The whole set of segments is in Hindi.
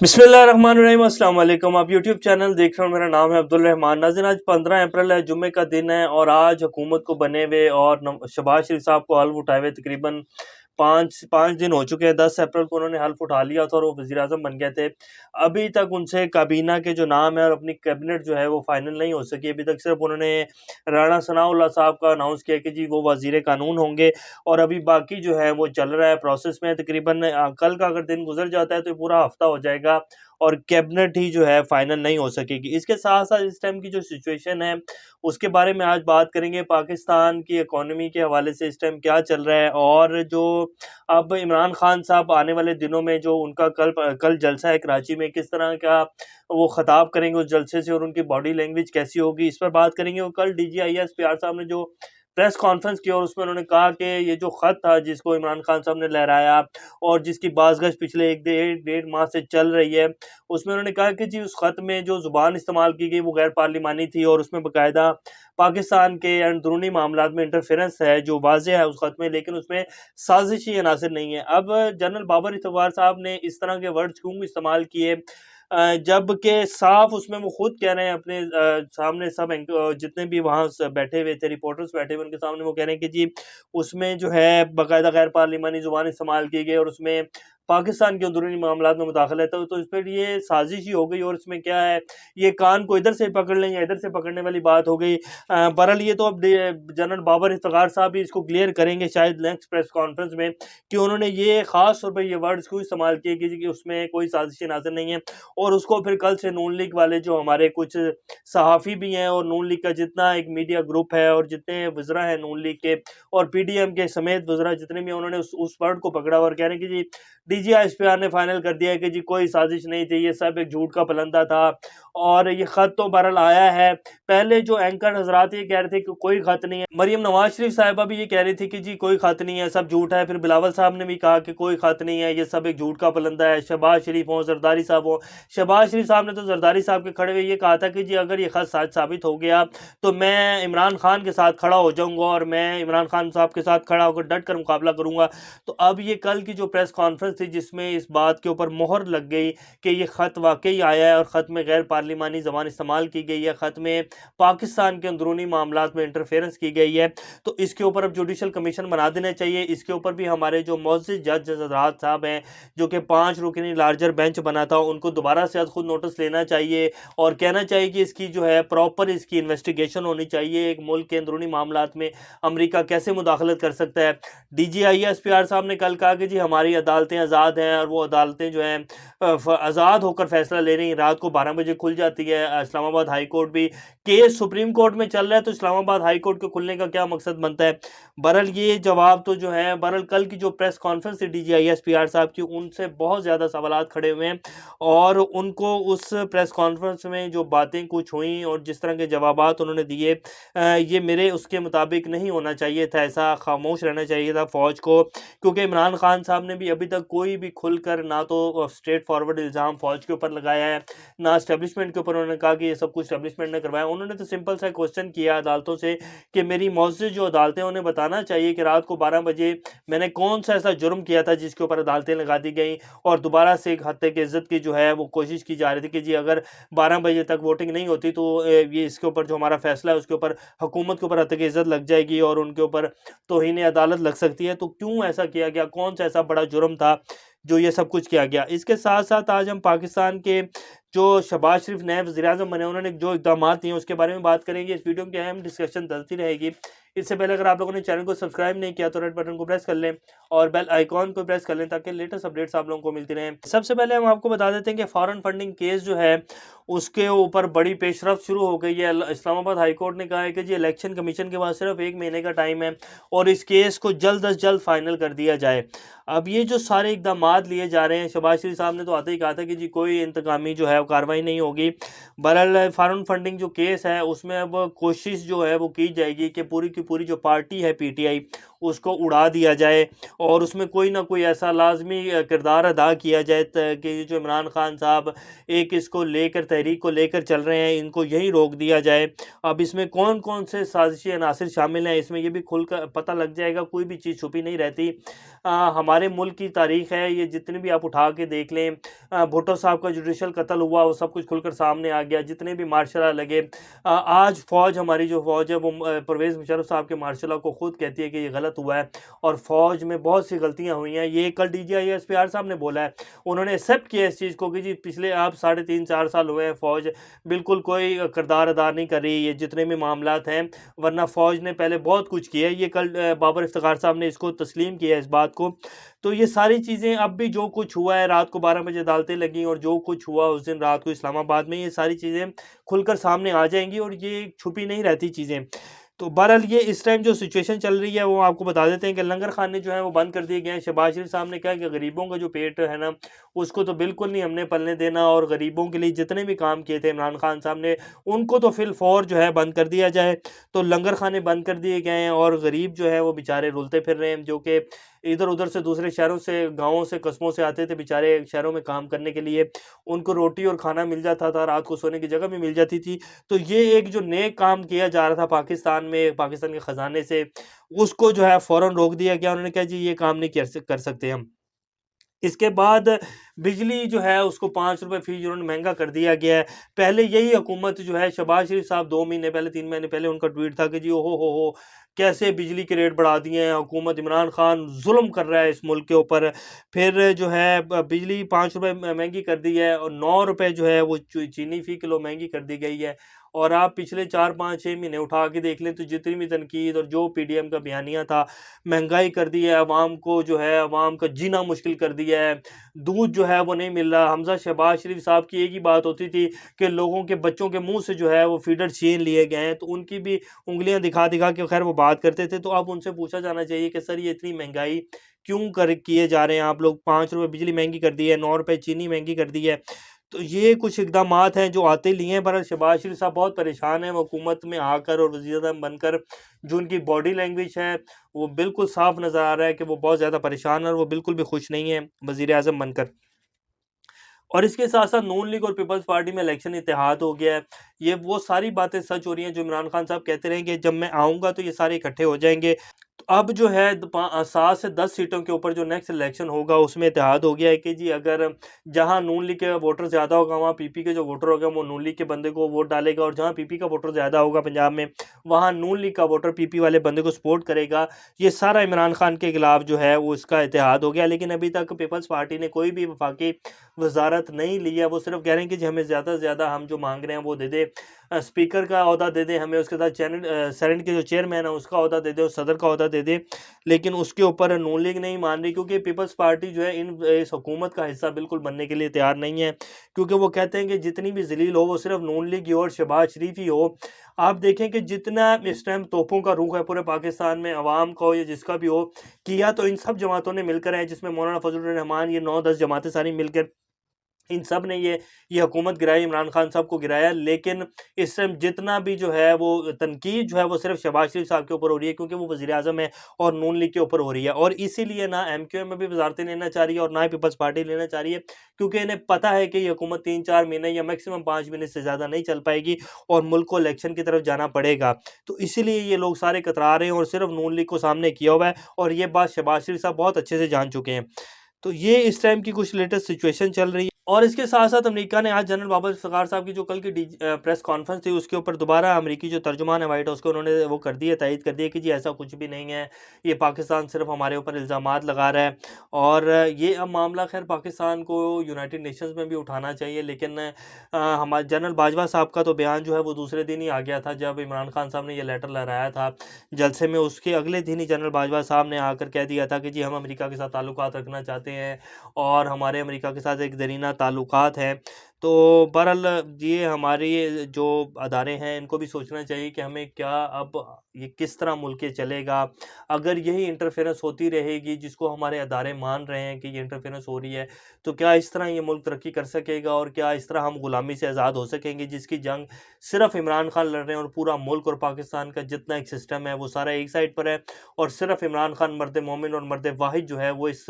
बिस्मिल्लाहिर्रहमानिर्रहीम, अस्सलाम वालेकुम। आप यूट्यूब चैनल देख रहे हो, मेरा नाम है अब्दुल रहमान। नाज़रीन, आज 15 अप्रैल है, जुम्मे का दिन है और आज हुकूमत को बने हुए और शहबाज शरीफ साहब को हल्फ उठाए हुए तकरीबन पाँच पाँच दिन हो चुके हैं। 10 अप्रैल को उन्होंने हल्फ उठा लिया था और वो वज़ीर आज़म बन गए थे। अभी तक उनसे काबीना के जो नाम है और अपनी कैबिनेट जो है वो फाइनल नहीं हो सकी। अभी तक सिर्फ उन्होंने राणा सनाउल्लाह साहब का अनाउंस किया कि जी वो वज़ीर कानून होंगे और अभी बाकी जो है वो चल रहा है प्रोसेस में। तकरीबन कल का अगर दिन गुजर जाता है तो पूरा हफ्ता हो जाएगा और कैबिनेट ही जो है फाइनल नहीं हो सकेगी। इसके साथ साथ इस टाइम की जो सिचुएशन है उसके बारे में आज बात करेंगे। पाकिस्तान की इकोनॉमी के हवाले से इस टाइम क्या चल रहा है और जो अब इमरान खान साहब आने वाले दिनों में जो उनका कल जलसा है कराची में, किस तरह का वो खिताब करेंगे उस जलसे से और उनकी बॉडी लैंग्वेज कैसी होगी, इस पर बात करेंगे। और कल DGIS PR साहब ने जो प्रेस कॉन्फ्रेंस की और उसमें उन्होंने कहा कि ये जो खत था जिसको इमरान खान साहब ने लहराया और जिसकी बाज़गश पिछले एक डेढ़ माह से चल रही है, उसमें उन्होंने कहा कि जी उस खत में जो ज़ुबान इस्तेमाल की गई वो गैर पार्लिमानी थी और उसमें बाकायदा पाकिस्तान के अंदरूनी मामलात में इंटरफेरेंस है जो वाज़ेह है उस खत में, लेकिन उसमें साजिशी अनासर नहीं है। अब जनरल बाबर इतवार साहब ने इस तरह के वर्ड्स क्यों इस्तेमाल किए, जबकि साफ उसमें वो खुद कह रहे हैं अपने सामने सब जितने भी वहाँ बैठे हुए थे, रिपोर्टर्स बैठे हुए उनके सामने, वो कह रहे हैं कि जी उसमें जो है बाकायदा गैर पार्लिमानी ज़ुबान इस्तेमाल की गई और उसमें पाकिस्तान के अंदरूनी मामलात में मुदाखलत है। तो इस पर ये साजिश ही हो गई और इसमें क्या है, ये कान को इधर से पकड़ लें या इधर से पकड़ने वाली बात हो गई। बहरहाल ये तो अब जनरल बाबर इफ्तिखार साहब भी इसको क्लियर करेंगे शायद नेक्स्ट प्रेस कॉन्फ्रेंस में कि उन्होंने ये खास तौर पर ये वर्ड्स क्यों इस्तेमाल किए कि उसमें कोई साजिश नाज़र नहीं है। और उसको फिर कल से नून लीग वाले जो हमारे कुछ सहाफ़ी भी हैं और नून लीग का जितना एक मीडिया ग्रुप है और जितने वज़रा हैं नून लीग के और PDM के समेत वज़रा जितने भी हैं, उन्होंने उस वर्ड को पकड़ा और कह रहे हैं कि जी DGIS ने फाइनल कर दिया है कि जी कोई साजिश नहीं थी, ये सब एक झूठ का पलंदा था और ये ख़त तो बहरहाल आया है। पहले जो एंकर हज़रात ये कह रहे थे कि कोई ख़त नहीं है, मरियम नवाज़ शरीफ साहिबा भी ये कह रही थी कि जी कोई ख़त नहीं है, सब झूठ है। फिर बिलावल साहब ने भी कहा कि कोई ख़त नहीं है, ये सब एक झूठ का पलंदा है। शहबाज शरीफ हों, जरदारी साहब हों, शहबाज शरीफ साहब ने तो जरदारी साहब के खड़े हुए ये कहा था कि जी अगर ये खत सच साबित हो गया तो मैं इमरान खान के साथ खड़ा हो जाऊंगा और मैं इमरान खान साहब के साथ खड़ा होकर डट कर मुकाबला करूंगा। तो अब ये कल की जो प्रेस कॉन्फ्रेंस थी जिसमें इस बात के ऊपर मोहर लग गई कि ये खत वाकई आया है और ख़त में गैर पार्लिमानी ज़बान इस्तेमाल की गई है, ख़त में पाकिस्तान के अंदरूनी मामलात में इंटरफेरेंस की गई है, तो इसके ऊपर अब जुडिशल कमीशन बना देना चाहिए। इसके ऊपर भी हमारे जो मोअज़्ज़िज़ जज हज़रात साहब हैं जो कि 5 रुकनी लार्जर बेंच बना था, उनको दोबारा से खुद नोटिस लेना चाहिए और कहना चाहिए कि इसकी जो है प्रॉपर इसकी इन्वेस्टिगेशन होनी चाहिए। एक मुल्क के अंदरूनी मामलात में अमेरिका कैसे मुदाखलत कर सकता है। DGIS PR साहब ने कल कहा कि जी हमारी अदालतें आज़ाद हैं और वो अदालतें जो हैं आज़ाद होकर फैसला ले रही हैं। रात को 12 बजे खुल जाती है। इस्लामाबाद हाई कोर्ट भी, केस सुप्रीम कोर्ट में चल रहा है तो इस्लामाबाद हाई कोर्ट के खुलने का क्या मकसद बनता है। बहरहाल ये जवाब तो जो है, बहरहाल कल की जो प्रेस कॉन्फ्रेंस थी DGIS PR साहब की, उनसे बहुत ज़्यादा सवालात खड़े हुए हैं और उनको उस प्रेस कॉन्फ्रेंस में जो बातें कुछ हुई और जिस तरह के जवाबात उन्होंने दिए, ये मेरे उसके मुताबिक नहीं होना चाहिए था। ऐसा खामोश रहना चाहिए था फ़ौज को, क्योंकि इमरान खान साहब ने भी अभी तक कोई भी खुलकर ना तो स्ट्रेट फॉरवर्ड इल्ज़ाम फ़ौज के ऊपर लगाया है, ना एस्टेब्लिशमेंट के ऊपर उन्होंने कहा कि ये सब कुछ एस्टेब्लिशमेंट ने करवाया। उन्होंने तो सिंपल सा क्वेश्चन किया अदालतों से कि मेरी मोअज़्ज़िज़ जो अदालतें उन्हें बताना चाहिए कि रात को 12 बजे मैंने कौन सा ऐसा जुर्म किया था जिसके ऊपर अदालतें लगा दी गई और दोबारा से एक हत्या की इज़्ज़त की जो है वो कोशिश की जा रही थी कि जी अगर 12 बजे तक वोटिंग नहीं होती तो ये इसके ऊपर जो हमारा फैसला है उसके ऊपर हुकूमत के ऊपर हत्या की इज़्ज़त लग जाएगी और उनके ऊपर तौहीन अदालत लग सकती है। तो क्यों ऐसा किया गया, कौन सा ऐसा बड़ा जुर्म था जो ये सब कुछ किया गया। इसके साथ साथ आज हम पाकिस्तान के जो शहबाज शरीफ नए वज़ीर-ए-आज़म बने उन्होंने जो इक़दामात किए उसके बारे में बात करेंगे। इस वीडियो में अहम डिस्कशन चलती रहेगी। इससे पहले अगर आप लोगों ने चैनल को सब्सक्राइब नहीं किया तो रेड बटन को प्रेस कर लें और बेल आइकॉन को प्रेस कर लें ताकि लेटेस्ट अपडेट्स आप लोगों को मिलती रहें। सबसे पहले हम आपको बता देते हैं कि फॉरेन फंडिंग केस जो है उसके ऊपर बड़ी पेशरफ्त शुरू हो गई है। इस्लामाबाद हाई कोर्ट ने कहा है कि जी इलेक्शन कमीशन के पास सिर्फ 1 महीने का टाइम है और इस केस को जल्द अज जल्द फाइनल कर दिया जाए। अब ये जो सारे इक़दामात लिए जा रहे हैं, शहबाज शरीफ साहब ने तो आते ही कहा था कि जी कोई इंतकामी जो है वो कार्रवाई नहीं होगी। बहरहाल फॉरेन फंडिंग जो केस है उसमें अब कोशिश जो है वो की जाएगी कि पूरी की पूरी जो पार्टी है PTI उसको उड़ा दिया जाए और उसमें कोई ना कोई ऐसा लाजमी किरदार अदा किया जाए कि जो इमरान खान साहब एक इसको लेकर तहरीक को लेकर चल रहे हैं, इनको यहीं रोक दिया जाए। अब इसमें कौन कौन से साजिशी अनासिर शामिल हैं, इसमें ये भी खुल कर पता लग जाएगा, कोई भी चीज़ छुपी नहीं रहती। हमारे मुल्क की तारीख है, ये जितनी भी आप उठा के देख लें, भुट्टो साहब का जुडिशल कत्ल हुआ वो सब कुछ खुलकर सामने आ गया, जितने भी मार्शल लॉ लगे। आज फ़ौज, हमारी जो फ़ौज है वो परवेज़ मुशर्रफ साहब के मार्शल लॉ को खुद कहती है कि ये गलत हुआ है और फ़ौज में बहुत सी गलतियाँ हुई हैं। ये कल DGI SPR साहब ने बोला है, उन्होंने एक्सेप्ट किया इस चीज़ को कि जी पिछले आप 3.5-4 साल हुए हैं, फ़ौज बिल्कुल कोई किरदार अदा नहीं कर रही, ये जितने भी मामलात हैं, वरना फ़ौज ने पहले बहुत कुछ किया है। ये कल बाबर इफ्तिखार साहब ने इसको तस्लीम किया है इस बात को। तो ये सारी चीज़ें, अब भी जो कुछ हुआ है, रात को 12 बजे अदालतें लगीं और जो कुछ हुआ उस दिन रात को इस्लामाबाद में, ये सारी चीज़ें खुलकर सामने आ जाएंगी और ये छुपी नहीं रहती चीज़ें। तो बहरहाल ये इस टाइम जो सिचुएशन चल रही है वो आपको बता देते हैं कि लंगर खाने जो है वो बंद कर दिए गए हैं। शहबाज शरीफ साहब ने कहा कि गरीबों का जो पेट है ना, उसको तो बिल्कुल नहीं हमने पलने देना और गरीबों के लिए जितने भी काम किए थे इमरान खान साहब ने, उनको तो फिल फौर जो है बंद कर दिया जाए। तो लंगर खाने बंद कर दिए गए हैं और गरीब जो है वो बेचारे रुलते फिर रहे हैं, जो कि इधर उधर से दूसरे शहरों से, गाँवों से, कस्बों से आते थे बेचारे शहरों में काम करने के लिए। उनको रोटी और खाना मिल जाता था, रात को सोने की जगह भी मिल जाती थी। तो ये एक जो नेक काम किया जा रहा था पाकिस्तान में, पाकिस्तान के ख़ज़ाने से, उसको जो है फ़ौरन रोक दिया गया। उन्होंने कहा जी ये काम नहीं कर सकते हम। इसके बाद बिजली जो है उसको ₹5 फ़ी यूनिट महँगा कर दिया गया है। पहले यही हुकूमत जो है, शहबाज शरीफ साहब 2 महीने पहले, 3 महीने पहले उनका ट्वीट था कि जी ओहो हो! कैसे बिजली के रेट बढ़ा दिए हैं हुकूमत, इमरान खान ज़ुल्म कर रहा है इस मुल्क के ऊपर। फिर जो है बिजली ₹5 महँगी कर दी है और ₹9 जो है वो चीनी फ़ी किलो महँगी कर दी गई है। और आप पिछले 4, 5, 6 महीने उठा के देख लें तो जितनी भी तनकीद और जो PDM का बयानिया था, महँगाई कर दी है, अवाम को जो है, अवाम का जीना मुश्किल कर दिया है। दूध जो है वो नहीं मिल रहा। हमज़ा शहबाज शरीफ साहब की एक ही बात होती थी कि लोगों के बच्चों के मुँह से जो है वो फीडर छीन लिए गए हैं, तो उनकी भी उँगलियाँ दिखा-दिखा के खैर वो बात करते थे। तो अब उनसे पूछा जाना चाहिए कि सर ये इतनी महँगाई क्यों कर किए जा रहे हैं आप लोग? ₹5 बिजली महँगी कर दी है, ₹9 चीनी महँगी कर दी है। तो ये कुछ इक़दामात हैं जो आते लिए हैं, बहरहाल शहबाज शरीफ साहब बहुत परेशान हैं। वो हुकूमत में आकर और वज़ीर-ए-आज़म बनकर जो उनकी बॉडी लैंग्वेज है, वो बिल्कुल साफ़ नज़र आ रहा है कि वो बहुत ज़्यादा परेशान है और वो बिल्कुल भी खुश नहीं है वज़ीर-ए-आज़म बनकर। और इसके साथ-साथ नून लीग और पीपल्स पार्टी में इलेक्शन इत्तेहाद हो गया है। ये वो सारी बातें सच हो रही हैं जो इमरान खान साहब कहते रहे कि जब मैं आऊँगा तो ये सारे इकट्ठे हो जाएँगे। तो अब जो है 7 से 10 सीटों के ऊपर जो नेक्स्ट इलेक्शन होगा उसमें इत्तेहाद हो गया है कि जी अगर जहाँ नून लीग के वोटर ज़्यादा होगा वहाँ PP के जो वोटर होगा वो नून लीग के बंदे को वोट डालेगा, और जहाँ PP का वोटर ज़्यादा होगा पंजाब में, वहाँ नून लीग का वोटर PP वाले बंदे को सपोर्ट करेगा। ये सारा इमरान खान के खिलाफ जो है वो इसका इत्तेहाद हो गया। लेकिन अभी तक पीपल्स पार्टी ने कोई भी वफाकी वज़ारत नहीं ली है। वो सिर्फ कह रहे हैं कि जी हमें ज़्यादा से ज़्यादा हम जो माँग रहे हैं वो दे दें, स्पीकर का ओहदा दे दें हमें, उसके साथ सेनेट के जो चेयरमैन है उसका ओहदा दे दें और सदर का ओहदा दे दें। लेकिन उसके ऊपर नून लीग नहीं मान रही, क्योंकि पीपल्स पार्टी जो है इस हुकूमत का हिस्सा बिल्कुल बनने के लिए तैयार नहीं है। क्योंकि वो कहते हैं कि जितनी भी ज़लील हो वो सिर्फ नून लीग ही हो और शहबाज शरीफ ही हो। आप देखें कि जितना इस टाइम तोपों का रुख है पूरे पाकिस्तान में, अवाम का हो या जिसका भी हो, किया तो इन सब जमातों ने मिलकर है, जिसमें मौलाना फजल रहमान, ये 9-10 जमातें सारी मिलकर, इन सब ने ये हुकूमत गिराई, इमरान खान साहब को गिराया। लेकिन इस टाइम जितना भी जो है वो तनकीद जो है वो सिर्फ शहबाज शरीफ साहब के ऊपर हो रही है, क्योंकि वो वज़ीर-ए-आज़म है और नून लीग के ऊपर हो रही है। और इसीलिए ना MQM में भी वज़ारतें लेना चाह रही है और ना ही पीपल्स पार्टी लेना चाह रही है, क्योंकि इन्हें पता है कि ये हुकूमत 3-4 महीने या मैक्सिमम 5 महीने से ज़्यादा नहीं चल पाएगी और मुल्क को इलेक्शन की तरफ जाना पड़ेगा। तो इसीलिए ये लोग सारे कतरा रहे हैं और सिर्फ नून लीग को सामने किया हुआ है, और ये बात शहबाज शरीफ साहब बहुत अच्छे से जान चुके हैं। तो ये इस टाइम की कुछ लेटेस्ट सिचुएशन चल रही है। और इसके साथ-साथ अमेरिका ने आज जनरल बाबर इफ्तिखार साहब की जो कल की प्रेस कॉन्फ्रेंस थी उसके ऊपर दोबारा अमेरिकी जो तर्जुमान है व्हाइट हाउस के, उन्होंने वो कर दिया, तायीद कर दिया कि जी ऐसा कुछ भी नहीं है, ये पाकिस्तान सिर्फ हमारे ऊपर इल्ज़ामात लगा रहा है। और ये अब मामला खैर पाकिस्तान को यूनाइटेड नेशंस में भी उठाना चाहिए। लेकिन हमारे जनरल बाजवा साहब का तो बयान जो है वो दूसरे दिन ही आ गया था, जब इमरान खान साहब ने ये लेटर लहराया था जलसे में, उसके अगले दिन ही जनरल बाजवा साहब ने आकर कह दिया था कि जी हम अमेरिका के साथ ताल्लुकात रखना चाहते हैं और हमारे अमेरिका के साथ एक दरीना ताल्लुकात हैं। तो बहरहाल ये हमारे जो अदारे हैं इनको भी सोचना चाहिए कि हमें क्या अब ये किस तरह मुल्क ये चलेगा। अगर यही इंटरफेरेंस होती रहेगी जिसको हमारे अदारे मान रहे हैं कि ये इंटरफेरेंस हो रही है, तो क्या इस तरह ये मुल्क तरक्की कर सकेगा और क्या इस तरह हम गुलामी से आज़ाद हो सकेंगे जिसकी जंग सिर्फ इमरान खान लड़ रहे हैं और पूरा मुल्क और पाकिस्तान का जितना एक सिस्टम है वो सारा एक साइड पर है और सिर्फ इमरान खान मर्द मोमिन और मर्द वाहिद जो है वो इस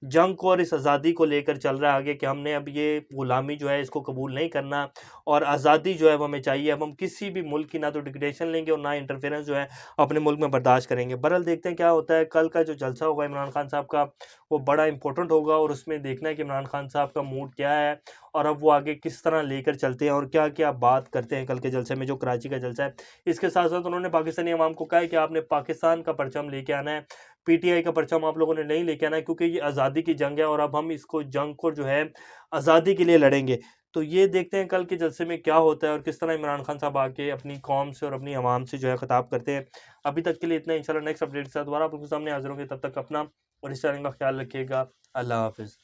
जंग को और इस आज़ादी को लेकर चल रहा है आगे कि हमने अब ये गुलामी जो है इसको कबूल नहीं करना और आज़ादी जो है वो हमें चाहिए। अब हम किसी भी मुल्क की ना तो डिक्टेशन लेंगे और ना इंटरफेरेंस जो है अपने मुल्क में बर्दाश्त करेंगे। बहरहाल देखते हैं क्या होता है। कल का जो जलसा होगा इमरान खान साहब का वो बड़ा इंपॉर्टेंट होगा और उसमें देखना है कि इमरान खान साहब का मूड क्या है और अब वो आगे किस तरह लेकर चलते हैं और क्या क्या बात करते हैं कल के जलसे में जो कराची का जलसा है। इसके साथ साथ उन्होंने पाकिस्तानी अवाम को कहा है कि आपने पाकिस्तान का परचम लेके आना है, पीटीआई का परचम आप लोगों ने नहीं लेके आना है क्योंकि ये आज़ादी की जंग है और अब हम इसको जंग को जो है आज़ादी के लिए लड़ेंगे। तो ये देखते हैं कल के जलसे में क्या होता है और किस तरह इमरान खान साहब आके अपनी कौम से और अपनी आवाम से जो है खिताब करते हैं। अभी तक के लिए इतना, इंशाल्लाह नेक्स्ट अपडेट के साथ दोबारा आपके सामने हाजिर होंगे। तब तक अपना और इस चैनल का ख्याल रखिएगा। अल्लाह हाफ़िज़।